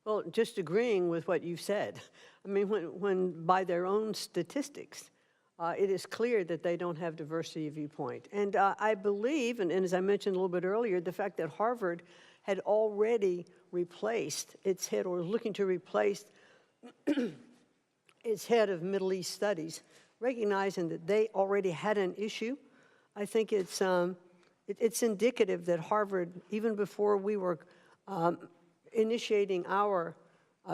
Well, just agreeing with what you said. I mean, when by their own statistics, it is clear that they don't have diversity of viewpoint. And I believe, and as I mentioned a little bit earlier, the fact that Harvard had already replaced its head, or was looking to replace its head of Middle East Studies, recognizing that they already had an issue. I think it's indicative that Harvard, even before we were initiating our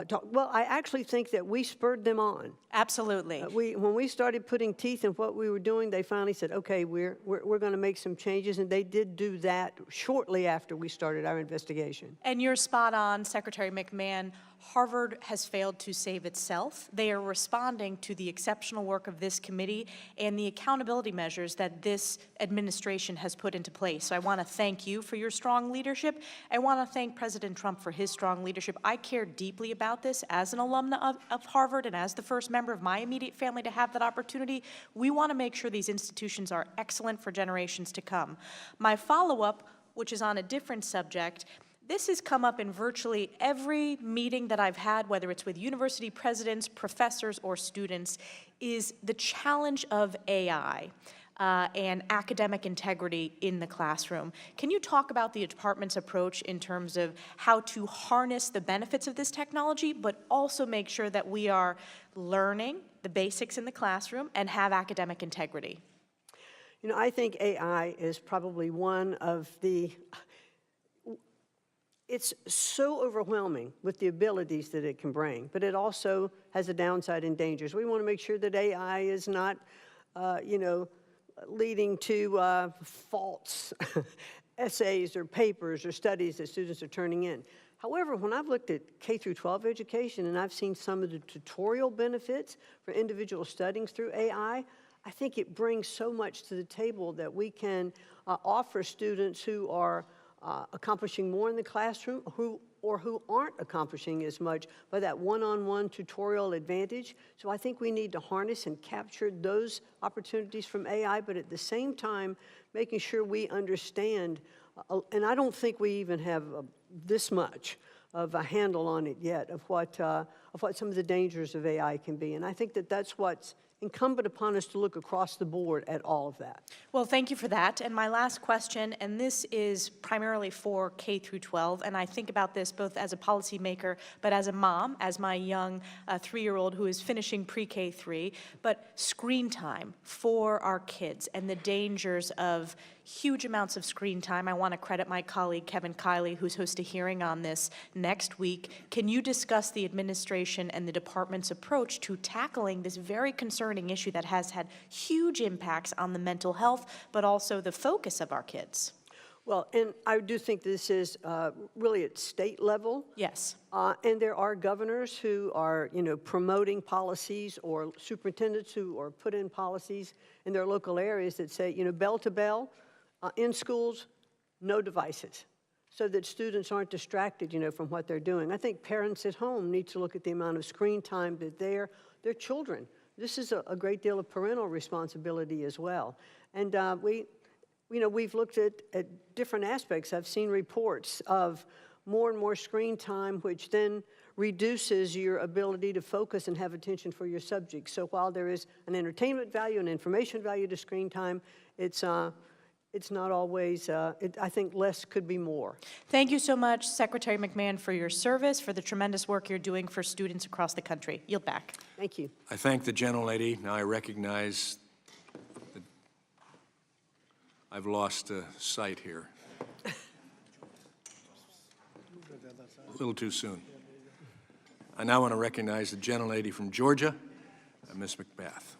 talk, well, I actually think that we spurred them on. Absolutely. When we started putting teeth in what we were doing, they finally said, okay, we're going to make some changes, and they did do that shortly after we started our investigation. And you're spot on, Secretary McMahon. Harvard has failed to save itself. They are responding to the exceptional work of this committee and the accountability measures that this administration has put into place. So I want to thank you for your strong leadership. I want to thank President Trump for his strong leadership. I care deeply about this as an alumna of Harvard and as the first member of my immediate family to have that opportunity. We want to make sure these institutions are excellent for generations to come. My follow-up, which is on a different subject, this has come up in virtually every meeting that I've had, whether it's with university presidents, professors, or students, is the challenge of AI and academic integrity in the classroom. Can you talk about the department's approach in terms of how to harness the benefits of this technology, but also make sure that we are learning the basics in the classroom and have academic integrity? You know, I think AI is probably one of the it's so overwhelming with the abilities that it can bring, but it also has a downside and dangers. We want to make sure that AI is not, leading to false essays or papers or studies that students are turning in. However, when I've looked at K through 12 education and I've seen some of the tutorial benefits for individual studying through AI, I think it brings so much to the table that we can offer students who are accomplishing more in the classroom who aren't accomplishing as much by that one-on-one tutorial advantage. So I think we need to harness and capture those opportunities from AI, but at the same time, making sure we understand, and I don't think we even have this much of a handle on it yet, of what some of the dangers of AI can be. And I think that that's what's incumbent upon us to look across the board at all of that. Well, thank you for that. And my last question, and this is primarily for K through 12, and I think about this both as a policymaker, but as a mom, as my young 3-year-old who is finishing pre-K 3, but screen time for our kids and the dangers of huge amounts of screen time. I want to credit my colleague Kevin Kiley, who's hosting a hearing on this next week. Can you discuss the administration and the department's approach to tackling this very concerning issue that has had huge impacts on the mental health, but also the focus of our kids? Well, and I do think this is really at state level. Yes. And there are governors who are, promoting policies, or superintendents who are put in policies in their local areas that say, bell to bell, in schools, no devices, so that students aren't distracted, from what they're doing. I think parents at home need to look at the amount of screen time that their children. This is a great deal of parental responsibility as well. And we've looked at different aspects. I've seen reports of more and more screen time, which then reduces your ability to focus and have attention for your subject. So while there is an entertainment value and information value to screen time, it's not always, I think less could be more. Thank you so much, Secretary McMahon, for your service, for the tremendous work you're doing for students across the country. Yield back. Thank you. I thank the gentlelady. Now I recognize that I've lost sight here. A little too soon. I now want to recognize the gentlelady from Georgia, Ms. McBath.